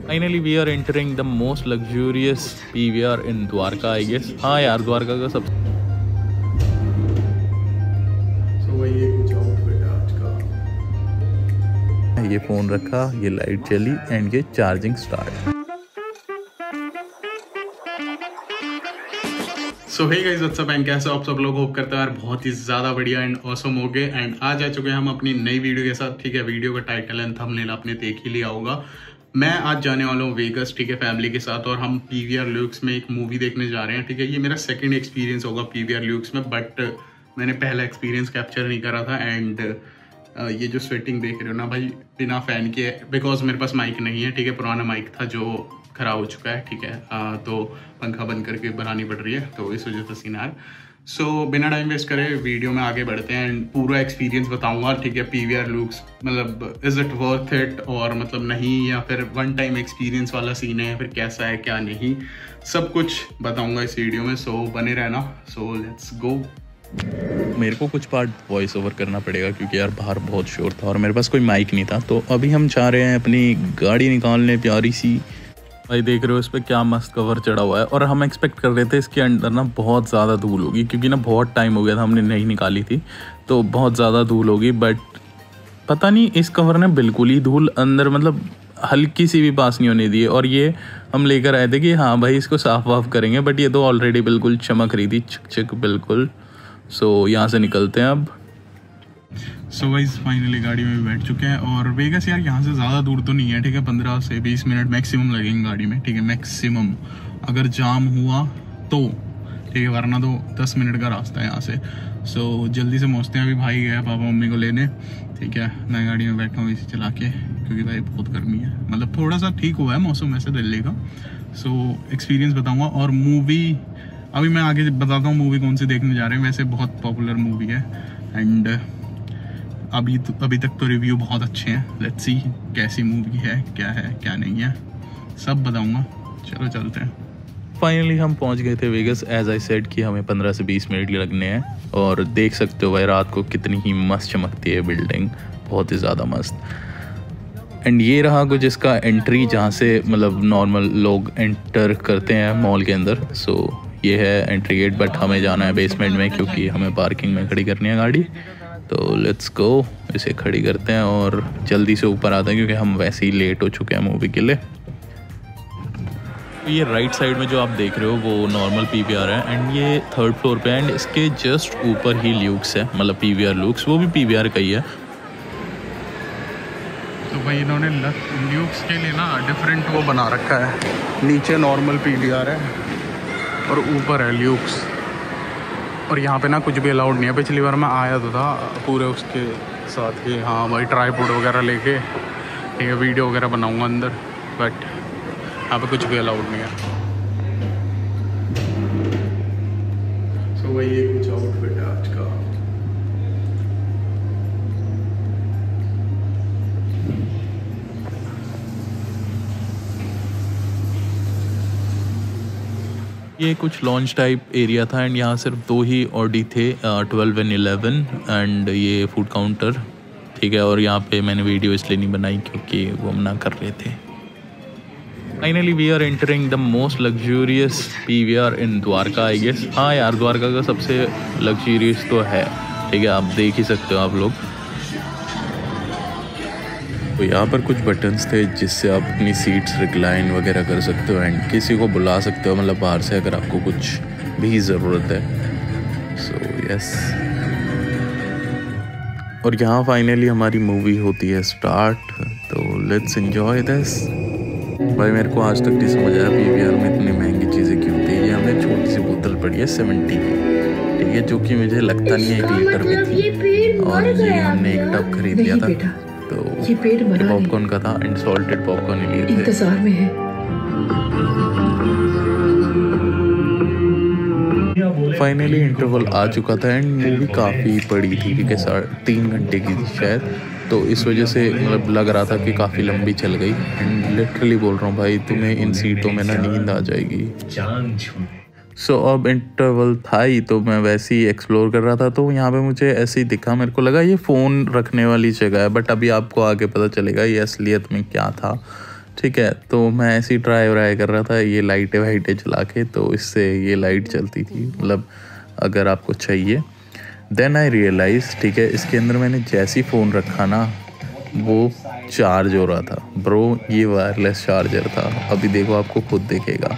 Finally we are entering the most luxurious PVR in Dwarka I guess. हाँ यार, द्वारका का सब ये फ़ोन रखा, ये लाइट चली एंड ये charging start. So hey guys, what's up and कैसे हो आप सब लोग? होप करते हैं यार बहुत ही ज़्यादा बढ़िया एंड ऑसम हो गए। एंड आज आ चुके हैं हम अपनी नई वीडियो के साथ। ठीक है, वीडियो का टाइटल एंड थंबनेल आपने देख ही लिया होगा। मैं आज जाने वाला हूँ वेगस, ठीक है, फैमिली के साथ, और हम PVR लुक्स में एक मूवी देखने जा रहे हैं। ठीक है, ये मेरा सेकंड एक्सपीरियंस होगा PVR लुक्स में, बट मैंने पहला एक्सपीरियंस कैप्चर नहीं करा था। एंड ये जो स्वेटिंग देख रहे हो ना भाई, बिना फ़ैन के, बिकॉज मेरे पास माइक नहीं है। ठीक है, पुराना माइक था जो ख़राब हो चुका है। ठीक है, तो पंखा बंद करके बनानी पड़ रही है, तो इस वजह से सीन है। सो बिना टाइम वेस्ट करे वीडियो में आगे बढ़ते हैं एंड पूरा एक्सपीरियंस बताऊंगा। ठीक है, PVR लुक्स मतलब इज़ इट वर्थ इट और मतलब नहीं, या फिर वन टाइम एक्सपीरियंस वाला सीन है, फिर कैसा है क्या नहीं, सब कुछ बताऊंगा इस वीडियो में। सो बने रहना। So let's go. मेरे को कुछ पार्ट वॉइस ओवर करना पड़ेगा क्योंकि यार बाहर बहुत शोर था और मेरे पास कोई माइक नहीं था। तो अभी हम जा रहे हैं अपनी गाड़ी निकालने, प्यारी सी। भाई देख रहे हो इस पर क्या मस्त कवर चढ़ा हुआ है। और हम एक्सपेक्ट कर रहे थे इसके अंदर ना बहुत ज़्यादा धूल होगी, क्योंकि ना बहुत टाइम हो गया था हमने नहीं निकाली थी, तो बहुत ज़्यादा धूल होगी। बट पता नहीं, इस कवर ने बिल्कुल ही धूल अंदर मतलब हल्की सी भी पास नहीं होने दी है। और ये हम लेकर आए थे कि हाँ भाई इसको साफ वाफ करेंगे, बट ये तो ऑलरेडी बिल्कुल चमक रही थी, चिक चिक बिल्कुल। सो यहाँ से निकलते हैं अब। सो गाइस फाइनली गाड़ी में बैठ चुके हैं और वेगस यार यहाँ से ज़्यादा दूर तो नहीं है। ठीक है, 15 से 20 मिनट मैक्सिमम लगेंगे गाड़ी में। ठीक है, मैक्सिमम, अगर जाम हुआ तो ठीक है, वरना तो 10 मिनट का रास्ता है यहाँ से। सो जल्दी से पहुँचते हैं। अभी भाई गया पापा मम्मी को लेने। ठीक है, मैं गाड़ी में बैठा हूँ इसी चला के, क्योंकि भाई बहुत गर्मी है। मतलब थोड़ा सा ठीक हुआ है मौसम वैसे दिल्ली का। सो एक्सपीरियंस बताऊँगा और मूवी अभी मैं आगे बताता हूँ मूवी कौन सी देखने जा रहे हैं। वैसे बहुत पॉपुलर मूवी है एंड अभी तक तो रिव्यू बहुत अच्छे हैं। लेट्स सी कैसी मूवी है क्या नहीं है, सब बताऊंगा। चलो चलते हैं। फाइनली हम पहुंच गए थे वेगस। एज आई सेड कि हमें 15 से 20 मिनट लगने हैं। और देख सकते हो भाई रात को कितनी ही मस्त चमकती है बिल्डिंग, बहुत ही ज़्यादा मस्त। एंड ये रहा कुछ इसका एंट्री, जहाँ से मतलब नॉर्मल लोग एंटर करते हैं मॉल के अंदर। सो ये है एंट्री गेट, बट हमें जाना है बेसमेंट में क्योंकि हमें पार्किंग में खड़ी करनी है गाड़ी। तो लेट्स गो, इसे खड़ी करते हैं और जल्दी से ऊपर आते हैं क्योंकि हम वैसे ही लेट हो चुके हैं मूवी के लिए। तो ये राइट साइड में जो आप देख रहे हो वो नॉर्मल PVR है एंड ये 3rd फ्लोर पे। एंड इसके जस्ट ऊपर ही लुक्स है, मतलब PVR लुक्स, वो भी PVR का ही है। तो भाई इन्होंने लुक्स के लिए ना डिफरेंट वो बना रखा है। नीचे नॉर्मल PVR है और ऊपर है लुक्स। और यहाँ पे ना कुछ भी अलाउड नहीं है। पिछली बार मैं आया तो था पूरे उसके साथ ही, हाँ भाई, ट्राइपॉड वगैरह लेके, ठीक है, वीडियो वगैरह बनाऊंगा अंदर, बट यहाँ पे कुछ भी अलाउड नहीं है। सो भाई ये कुछ आउटफिट है आज का। ये कुछ लॉन्च टाइप एरिया था एंड यहाँ सिर्फ 2 ही ऑडी थे, 12 एंड 11, एंड ये फूड काउंटर। ठीक है, और यहाँ पे मैंने वीडियो इसलिए नहीं बनाई क्योंकि वो मना कर रहे थे। Finally we are entering the most luxurious PVR in Dwarka I guess. हाँ यार, द्वारका का सबसे लग्जूरियस तो है। ठीक है, आप देख ही सकते हो आप लोग। तो यहाँ पर कुछ बटन्स थे जिससे आप अपनी सीट्स रिक्लाइन वगैरह कर सकते हो एंड किसी को बुला सकते हो, मतलब बाहर से, अगर आपको कुछ भी ज़रूरत है। सो यस, और यहाँ फाइनली हमारी मूवी होती है स्टार्ट। तो लेट्स एंजॉय दिस। भाई मेरे को आज तक नहीं समझ आया PVR में इतनी महंगी चीज़ें क्यों होती है। ये हमें छोटी सी बोतल पड़ी है 70 की, ठीक है, जो कि मुझे लगता नहीं है 1 लीटर में थी। और ये हमने एक टब खरीद लिया था, तो ये पॉपकॉर्न का था एंड सॉल्टेड पॉपकॉर्न ही लिए थे। इंतजार में है। फाइनली इंटरवल आ चुका था एंड मूवी काफ़ी बड़ी थी क्योंकि 3 घंटे की थी शायद, तो इस वजह से मतलब लग रहा था कि काफ़ी लंबी चल गई। एंड लिटरली बोल रहा हूँ भाई, तुम्हें इन सीटों में ना नींद आ जाएगी। सो अब इंटरवल था ही, तो मैं वैसे ही एक्सप्लोर कर रहा था। तो यहाँ पे मुझे ऐसे ही दिखा, मेरे को लगा ये फ़ोन रखने वाली जगह है, बट अभी आपको आगे पता चलेगा ये असलियत में क्या था। ठीक है। तो मैं ऐसे ही ट्राई कर रहा था, ये लाइटें वाइटें चला के, तो इससे ये लाइट चलती थी, मतलब अगर आपको चाहिए। देन आई रियलाइज़, ठीक है, इसके अंदर मैंने जैसी फ़ोन रखा ना वो चार्ज हो रहा था ब्रो, ये वायरलेस चार्जर था। अभी देखो, आपको खुद दिखेगा,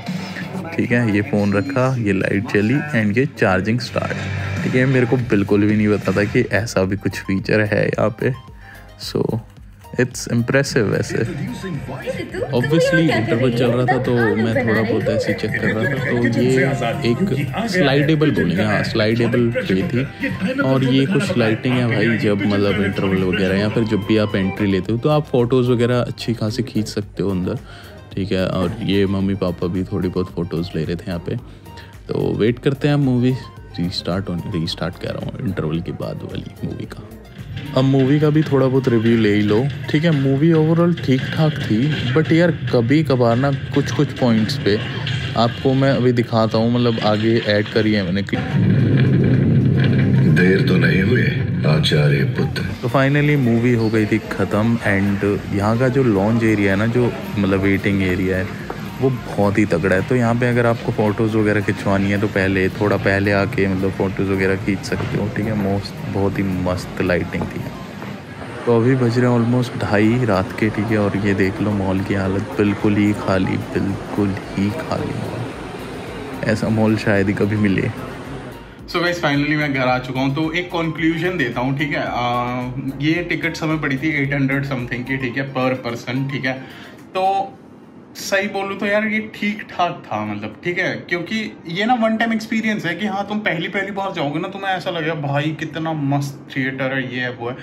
ठीक है। ये फ़ोन रखा, ये लाइट चली एंड ये चार्जिंग स्टार्ट, ठीक है। मेरे को बिल्कुल भी नहीं पता था कि ऐसा भी कुछ फीचर है यहाँ पे। So it's impressive. वैसे ऑब्वियसली इंटरवल चल रहा था तो मैं थोड़ा बहुत ऐसे चेक कर रहा था, तो ये एक स्लाइडेबल बोलेंगे, हाँ स्लाइडेबल ट्रे थी। और ये कुछ लाइटिंग है भाई, जब मतलब इंटरवल वगैरह या फिर जब भी आप एंट्री लेते हो तो आप फ़ोटोज़ वगैरह अच्छी खासी खींच सकते हो अंदर, ठीक है। और ये मम्मी पापा भी थोड़ी बहुत फ़ोटोज़ ले रहे थे यहाँ पे। तो वेट करते हैं मूवी रीस्टार्ट कह रहा हूँ, इंटरवल के बाद वाली मूवी का। अब मूवी का भी थोड़ा बहुत रिव्यू ले ही लो, ठीक है। मूवी ओवरऑल ठीक ठाक थी, बट यार कभी कभार ना कुछ पॉइंट्स पे आपको मैं अभी दिखाता हूँ, मतलब आगे ऐड करी है मैंने। देर तो नहीं हुई आचार्य पुत्र। तो फाइनली मूवी हो गई थी ख़त्म। एंड यहाँ का जो लॉन्च एरिया है ना, जो मतलब वेटिंग एरिया है, वो बहुत ही तगड़ा है। तो यहाँ पे अगर आपको फ़ोटोज़ वगैरह खिंचवानी है तो थोड़ा पहले आके मतलब फ़ोटोज़ वगैरह खींच सकते हो, ठीक है। बहुत ही मस्त लाइटिंग थी। तो अभी बज रहे हैं ऑलमोस्ट 2:30 रात के, ठीक है। और ये देख लो मॉल की हालत, बिल्कुल ही खाली मॉल। ऐसा मॉल शायद ही कभी मिले। सो गाइस फाइनली मैं घर आ चुका हूँ। तो एक कंक्लूजन देता हूँ, ठीक है। ये टिकट हमें पड़ी थी 800 समथिंग की, ठीक है, पर पर्सन, ठीक है। तो सही बोलूँ तो यार ये ठीक ठाक था, मतलब ठीक है, क्योंकि ये ना वन टाइम एक्सपीरियंस है कि हाँ तुम पहली बार जाओगे ना, तुम्हें ऐसा लगेगा भाई कितना मस्त थिएटर है, ये है वो है।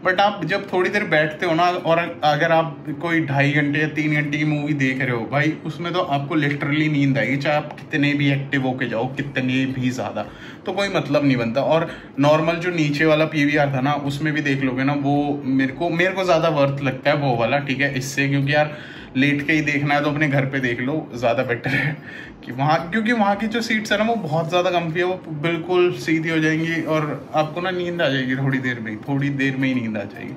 बट आप जब थोड़ी देर बैठते हो ना, और अगर आप कोई 2.5 घंटे या 3 घंटे की मूवी देख रहे हो भाई, उसमें तो आपको लिटरली नींद आएगी, चाहे आप कितने भी एक्टिव होके जाओ, कितने भी ज़्यादा, तो कोई मतलब नहीं बनता। और नॉर्मल जो नीचे वाला PVR था ना, उसमें भी देख लोगे ना, वो मेरे को ज़्यादा वर्थ लगता है वो वाला, ठीक है, इससे। क्योंकि यार लेट के ही देखना है तो अपने घर पे देख लो, ज़्यादा बेटर है कि वहाँ, क्योंकि वहाँ की जो सीट्स है ना वो बहुत ज़्यादा कम्फी है, वो बिल्कुल सीधी हो जाएंगी और आपको ना नींद आ जाएगी थोड़ी देर में ही नींद आ जाएगी।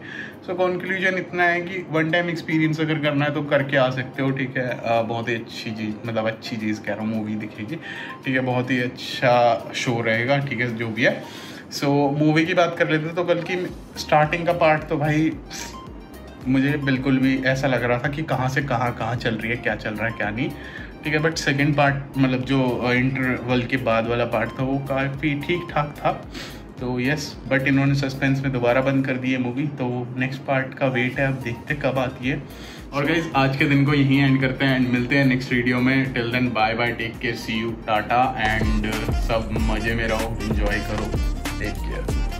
सो कंक्लूजन इतना है कि वन टाइम एक्सपीरियंस अगर करना है तो करके आ सकते हो, ठीक है। बहुत ही अच्छी चीज़, मतलब अच्छी चीज़ कह रहा हूँ, मूवी दिखेगी, ठीक है, बहुत ही अच्छा शो रहेगा, ठीक है, जो भी है। सो मूवी की बात कर लेते तो कल की स्टार्टिंग का पार्ट तो भाई मुझे बिल्कुल भी ऐसा लग रहा था कि कहाँ से कहाँ चल रही है, क्या चल रहा है क्या नहीं, ठीक है। बट सेकंड पार्ट, मतलब जो इंटरवल के बाद वाला पार्ट था, वो काफ़ी ठीक ठाक था। तो यस, बट इन्होंने सस्पेंस में दोबारा बंद कर दी है मूवी, तो नेक्स्ट पार्ट का वेट है, अब देखते कब आती है। और गाइस आज के दिन को यहीं एंड करते हैं एंड मिलते हैं नेक्स्ट वीडियो में। Till then bye bye, take care, see you, tata and सब मज़े में रहो, एंजॉय करो, टेक केयर।